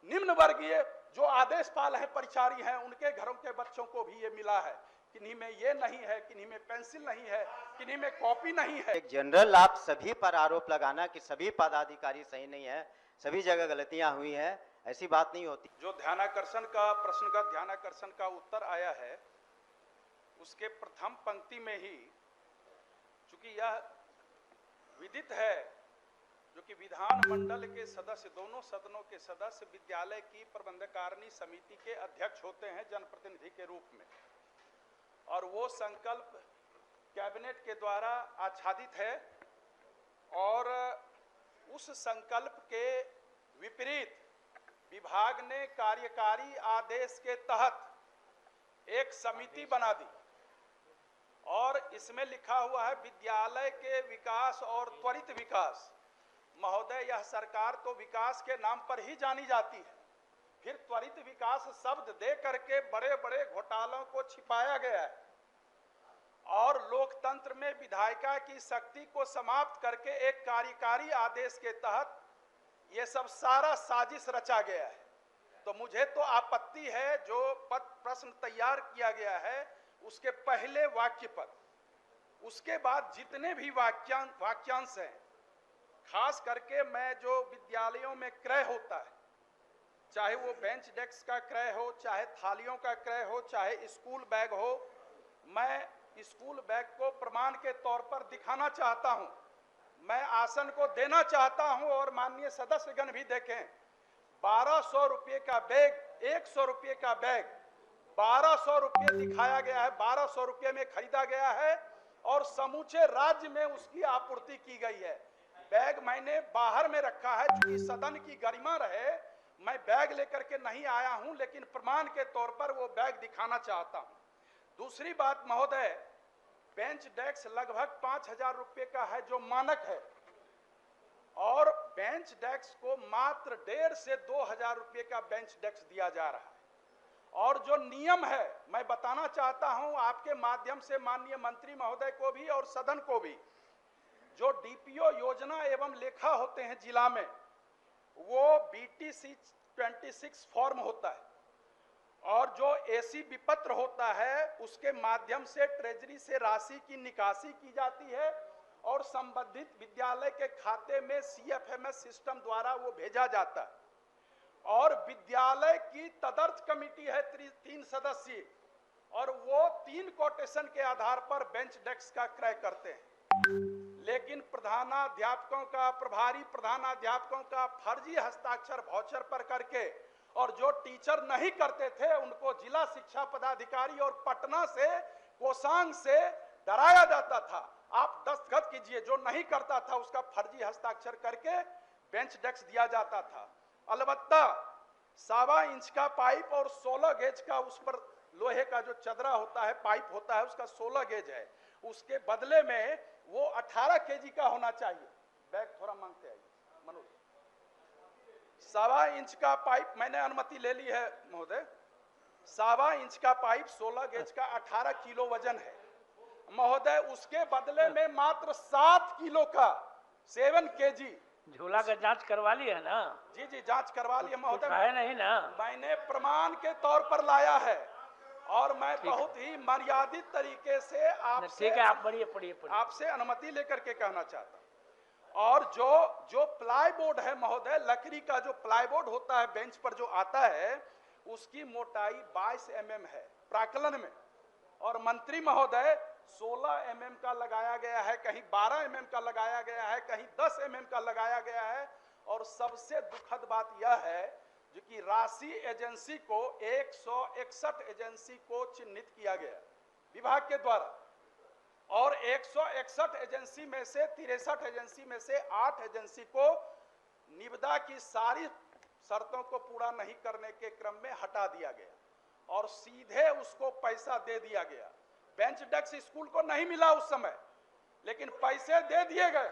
निम्न वर्गीय जो आदेशपाल हैं, परिचारी हैं, उनके घरों के बच्चों को भी ये मिला है। किन्हीं में ये नहीं है, किन्हीं में पेंसिल नहीं है, किन्हीं में कॉपी नहीं है। एक जनरल आप सभी पर आरोप लगाना कि सभी पदाधिकारी सही नहीं है, सभी जगह गलतियां हुई हैं, ऐसी बात नहीं होती। जो ध्यानाकर्षण का प्रश्नगत ध्यानाकर्षण का उत्तर आया है, उसके प्रथम पंक्ति में ही, चूंकि यह विदित है, जो कि विधानमंडल के सदस्य, दोनों सदनों के सदस्य विद्यालय की प्रबंधकारिणी समिति के अध्यक्ष होते हैं जनप्रतिनिधि के रूप में, और वो संकल्प कैबिनेट के द्वारा आच्छादित है। और उस संकल्प के विपरीत विभाग ने कार्यकारी आदेश के तहत एक समिति बना दी, और इसमें लिखा हुआ है विद्यालय के विकास और त्वरित विकास। महोदय, यह सरकार तो विकास के नाम पर ही जानी जाती है, फिर त्वरित विकास शब्द दे करके बड़े बड़े घोटालों को छिपाया गया है, और लोकतंत्र में विधायिका की शक्ति को समाप्त करके एक कार्यकारी आदेश के तहत ये सब सारा साजिश रचा गया है। तो मुझे तो आपत्ति है, जो प्रश्न तैयार किया गया है उसके पहले वाक्य पर, उसके बाद जितने भी वाक्यांश हैं, खास करके मैं जो विद्यालयों में क्रय होता है, चाहे वो बेंच डेस्क का क्रय हो, चाहे थालियों का क्रय हो, चाहे स्कूल बैग हो, मैं स्कूल बैग को प्रमाण के तौर पर दिखाना चाहता हूं, मैं आसन को देना चाहता हूं, और माननीय सदस्यगण भी देखें। 1200 रुपये का बैग, 100 रुपये का बैग, 1200 रुपये दिखाया गया है, 1200 रुपये में खरीदा गया है, और समूचे राज्य में उसकी आपूर्ति की गई है। बैग मैंने बाहर में रखा है, क्योंकि सदन की गरिमा रहे, मैं बैग लेकर के नहीं आया हूं, लेकिन प्रमाण के तौर पर वो बैग दिखाना चाहता हूं। दूसरी बात महोदय, बेंच डेस्क लगभग 5000 रुपये का है जो मानक है, और बेंच डेस्क को मात्र 1.5 से 2000 रुपये का बेंच डेस्क दिया जा रहा है। और जो नियम है, मैं बताना चाहता हूं आपके माध्यम से माननीय मंत्री महोदय को भी और सदन को भी, जो डीपीओ योजना एवं लेखा होते हैं जिला में, वो बीटीसी 26 फॉर्म होता है, और जो एसी विपत्र होता है उसके माध्यम से ट्रेजरी से राशि की निकासी की जाती है, और संबंधित विद्यालय के खाते में सीएफएमएस सिस्टम द्वारा वो भेजा जाता है। और विद्यालय की तदर्थ कमेटी है 3 सदस्यीय, और वो 3 कोटेशन के आधार पर बेंच डेस्क का क्रय करते हैं। लेकिन प्रधानाध्यापकों का, प्रभारी प्रधानाध्यापकों का फर्जी हस्ताक्षर वाउचर पर करके, और जो टीचर नहीं करते थे उनको जिला शिक्षा पदाधिकारी और पटना से, कोषांग से डराया जाता था, आप दस्तखत कीजिए, जो नहीं करता था उसका फर्जी हस्ताक्षर करके बेंच डेस्क दिया जाता था। अलबत्ता 1.25 इंच का पाइप और 16 गेज का उस पर लोहे का जो चदरा होता है, पाइप होता है, उसका 16 गेज है, उसके बदले में वो 18 केजी का होना चाहिए। बैग थोड़ा मांगते हैं मनोज। 1.25 इंच का पाइप मैंने अनुमति ले ली है महोदय, 1.25 इंच का पाइप 16 गेज का 18 किलो वजन है महोदय, उसके बदले में मात्र 7 किलो का 7 केजी झूला का जांच करवा ली है ना? जी जी, जांच करवा ली है महोदय, है नहीं ना? मैंने प्रमाण के तौर पर लाया है, और मैं बहुत ही मर्यादित तरीके से आपसे, ठीक है, आप पढ़िए आपसे अनुमति लेकर के कहना चाहता हूं। और जो प्लाईबोर्ड है महोदय, लकड़ी का जो प्लाईबोर्ड होता है बेंच पर जो आता है, उसकी मोटाई 22 mm है प्राकलन में, और मंत्री महोदय 16 mm का लगाया गया है, कहीं 12 mm का लगाया गया है, कहीं 10 mm का लगाया गया है। और सबसे दुखद बात यह है जो कि राशि एजेंसी को 161 एजेंसी को चिन्हित किया गया विभाग के द्वारा, और 161 एजेंसी में से 63 एजेंसी में से 8 एजेंसी को निविदा की सारी शर्तों को पूरा नहीं करने के क्रम में हटा दिया गया, और सीधे उसको पैसा दे दिया गया। बेंच डेस्क स्कूल को नहीं मिला उस समय, लेकिन पैसे दे दिए गए।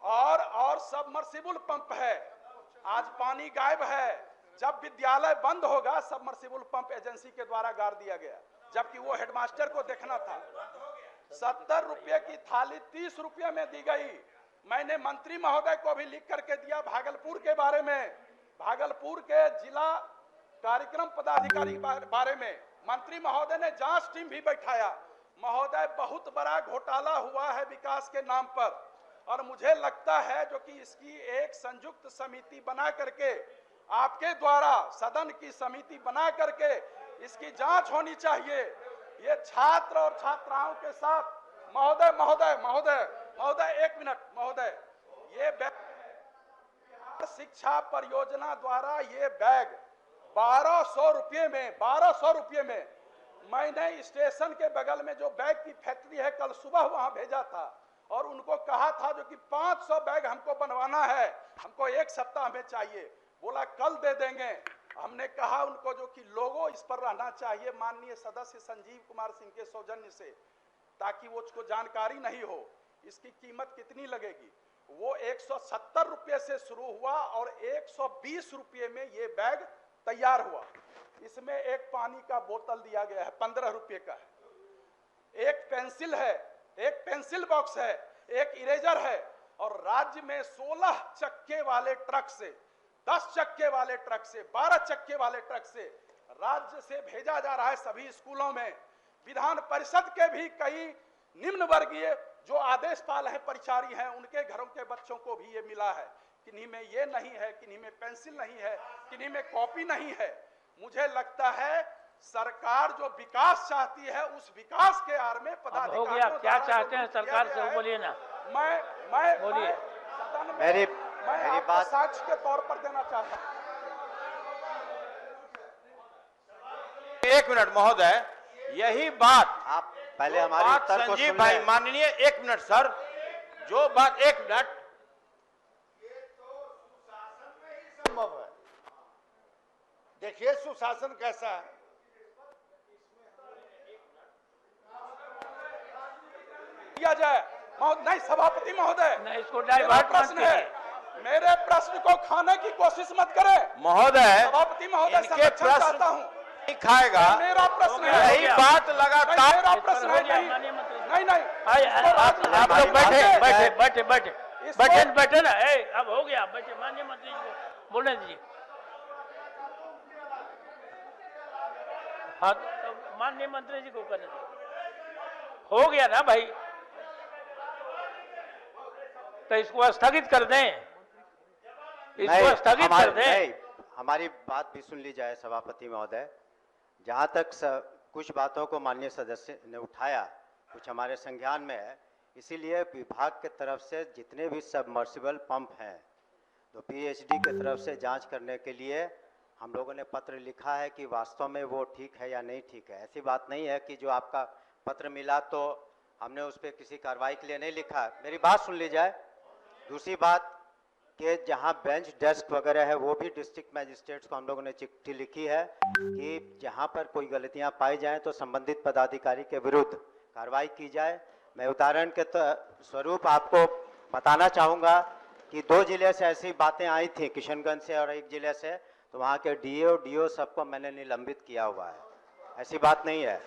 और सबमर्सिबल पंप है, आज पानी गायब है। जब विद्यालय बंद होगा, सबमर्सिबल पंप एजेंसी के द्वारा गाड़ दिया गया, जबकि वो हेडमास्टर को देखना था। 70 रुपये की थाली 30 रुपये में दी गई। मैंने मंत्री महोदय को भी लिख करके दिया भागलपुर के बारे में, भागलपुर के जिला कार्यक्रम पदाधिकारी के बारे में मंत्री महोदय ने जांच टीम भी बैठाया। महोदय, बहुत बड़ा घोटाला हुआ है विकास के नाम पर, और मुझे लगता है जो कि इसकी एक संयुक्त समिति बना करके आपके द्वारा सदन की समिति बना करके इसकी जांच होनी चाहिए। ये छात्र और छात्राओं के साथ महोदय महोदय महोदय महोदय एक मिनट महोदय, ये बैग शिक्षा परियोजना द्वारा ये बैग 1200 रुपये में मैंने स्टेशन के बगल में जो बैग की फैक्ट्री है कल सुबह वहां भेजा था और उनको कहा था जो कि 500 बैग हमको बनवाना है, हमको 1 सप्ताह में चाहिए। बोला कल दे देंगे। हमने कहा उनको जो कि लोगो इस पर रहना चाहिए माननीय सदस्य संजीव कुमार सिंह के सौजन्य से, ताकि वो उसको जानकारी नहीं हो इसकी कीमत कितनी लगेगी। वो 170 रुपये से शुरू हुआ और 120 रुपये में ये बैग तैयार हुआ। इसमें एक पानी का बोतल दिया गया है 15 रुपये का है, एक पेंसिल है, एक पेंसिल बॉक्स है, एक इरेजर है, और राज्य में 16 चक्के वाले ट्रक से, 10 चक्के वाले ट्रक से, 12 चक्के वाले ट्रक से राज्य से भेजा जा रहा है सभी स्कूलों में। विधान परिषद के भी कई निम्न वर्गीय जो आदेशपाल हैं, परिचारी हैं, उनके घरों के बच्चों को भी ये मिला है। किन्हीं में ये नहीं है, किन्हीं में पेंसिल नहीं है, किन्हीं में कॉपी नहीं है। मुझे लगता है सरकार जो विकास चाहती है उस विकास के आड़ में पदाधिकारियों हो गया, क्या चाहते हैं सरकार से वो बोलिए ना। मैं बोलिए। मेरी बात साक्ष्य के तौर पर देना चाहता हूं। 1 मिनट महोदय, यही बात आप पहले हमारी बात उत्तर को संजीव सुन भाई लें। माननीय 1 मिनट सर, जो बात 1 मिनट संभव है। देखिए सुशासन कैसा है। किया जाए नहीं सभापति महोदय, नहीं, इसको मेरा डाइवर्ट प्रश्न मत है, कीजिए। मेरे प्रश्न को खाने की कोशिश मत करें। महोदय सभापति महोदय इनके संरक्षण प्रश्न चाहता हूं। नहीं खाएगा। मेरा प्रश्न है, यही बात नहीं, लगातार मेरा प्रश्न है, नहीं नहीं आप लोग बैठे बैठे बैठे बैठे बैठे बैठे ना। अब हो गया, बैठे। माननीय मंत्री जी को बोलने दीजिए। हाँ, तो माननीय मंत्री जी को करने दीजिए। हो गया ना भाई, तो इसको स्थगित कर दें, इसको स्थगित कर दें। हमारी बात भी सुन ली जाए सभापति महोदय। जहां तक कुछ बातों को माननीय सदस्य ने उठाया, कुछ हमारे संज्ञान में है, इसीलिए विभाग के तरफ से जितने भी सबमर्सिबल पंप हैं तो पीएचडी के तरफ से जांच करने के लिए हम लोगों ने पत्र लिखा है कि वास्तव में वो ठीक है या नहीं ठीक है। ऐसी बात नहीं है कि जो आपका पत्र मिला तो हमने उस पर किसी कार्रवाई के लिए नहीं लिखा। मेरी बात सुन ली जाए। दूसरी बात कि जहां बेंच डेस्क वगैरह है वो भी डिस्ट्रिक्ट मजिस्ट्रेट्स को हम लोगों ने चिट्ठी लिखी है कि जहां पर कोई गलतियां पाई जाएं तो संबंधित पदाधिकारी के विरुद्ध कार्रवाई की जाए। मैं उदाहरण के स्वरूप आपको बताना चाहूँगा कि 2 जिले से ऐसी बातें आई थी, किशनगंज से और एक जिले से, तो वहाँ के डीओ सबको मैंने निलंबित किया हुआ है। ऐसी बात नहीं है,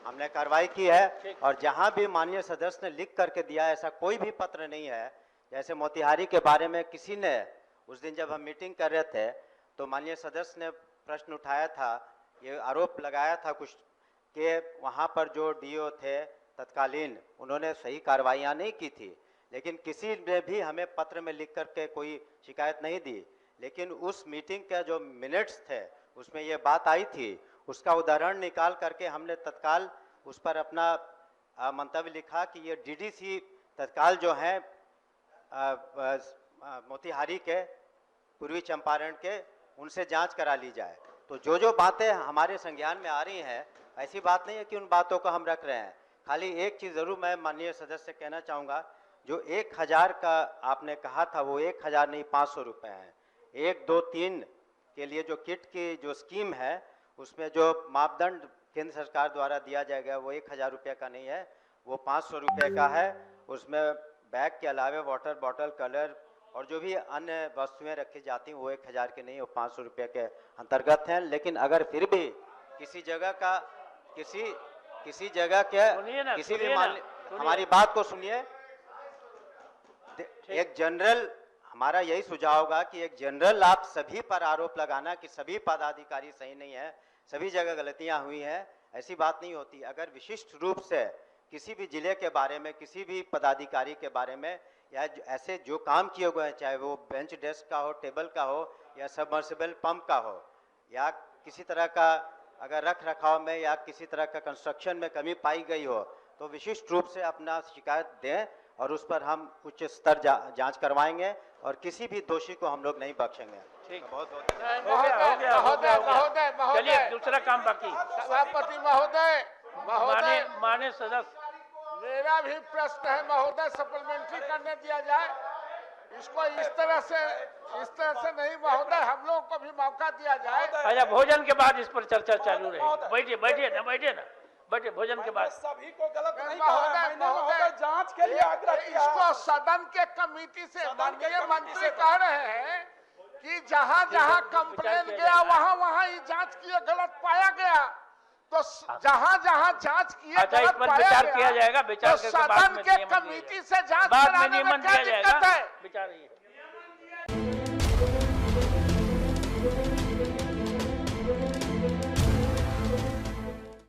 हमने कार्रवाई की है। और जहाँ भी माननीय सदस्य ने लिख करके दिया, ऐसा कोई भी पत्र नहीं है। जैसे मोतिहारी के बारे में किसी ने उस दिन जब हम मीटिंग कर रहे थे तो माननीय सदस्य ने प्रश्न उठाया था, ये आरोप लगाया था कुछ कि वहाँ पर जो डीओ थे तत्कालीन, उन्होंने सही कार्रवाइयाँ नहीं की थी, लेकिन किसी ने भी हमें पत्र में लिख करके कोई शिकायत नहीं दी। लेकिन उस मीटिंग का जो मिनट्स थे उसमें ये बात आई थी, उसका उदाहरण निकाल करके हमने तत्काल उस पर अपना मंतव्य लिखा कि ये डीडीसी तत्काल जो हैं मोतिहारी के, पूर्वी चंपारण के, उनसे जांच करा ली जाए। तो जो बातें हमारे संज्ञान में आ रही हैं, ऐसी बात नहीं है कि उन बातों को हम रख रहे हैं। खाली एक चीज़ ज़रूर मैं माननीय सदस्य से कहना चाहूँगा, जो 1000 का आपने कहा था वो 1000 नहीं 500 रुपये हैं। 1, 2, 3 के लिए जो किट की जो स्कीम है उसमें जो मापदंड केंद्र सरकार द्वारा दिया जाएगा वो 1000 रुपये का नहीं है, वो 500 रुपये का है। उसमें बैग के अलावा वाटर बॉटल, कलर और जो भी अन्य वस्तुएं रखी जाती हैं वो 1000 के नहीं, वो 500 रुपये के अंतर्गत हैं। लेकिन अगर फिर भी किसी जगह का किसी जगह के किसी भी हमारी बात को सुनिए। एक जनरल हमारा यही सुझाव होगा कि एक जनरल आप सभी पर आरोप लगाना कि सभी पदाधिकारी सही नहीं है, सभी जगह गलतियां हुई हैं, ऐसी बात नहीं होती। अगर विशिष्ट रूप से किसी भी जिले के बारे में, किसी भी पदाधिकारी के बारे में या ऐसे जो काम किए हुए हैं, चाहे वो बेंच डेस्क का हो, टेबल का हो या सबमर्सिबल पंप का हो, या किसी तरह का अगर रख रखाव में या किसी तरह का कंस्ट्रक्शन में कमी पाई गई हो, तो विशिष्ट रूप से अपना शिकायत दें और उस पर हम उच्च स्तर जांच करवाएंगे और किसी भी दोषी को हम लोग नहीं बख्शेंगे। ठीक, बहुत बहुत महोदय चलिए दूसरा काम बाकी। सभापति महोदय माने सदस्य, मेरा भी प्रश्न है महोदय, सप्लीमेंट्री करने दिया जाए इसको। इस तरह से नहीं महोदय, हम लोगों को भी मौका दिया जाए। अच्छा भोजन के बाद इस पर चर्चा चालू रहेगी। बैठिए बैठे भोजन के बाद। सभी को गलत नहीं कहा है, मैंने महोदय जांच के लिए आग्रह किया। इसको सदन के कमेटी से माननीय मंत्री कह रहे हैं कि जहां जहां कंप्लेन गया वहां ये जांच किए गलत पाया गया, तो जहां जहां जांच किए अच्छा, इस पर विचार किया जाएगा। विचार सदन के कमेटी से जांच कराने में क्या दिक्कत है? विचार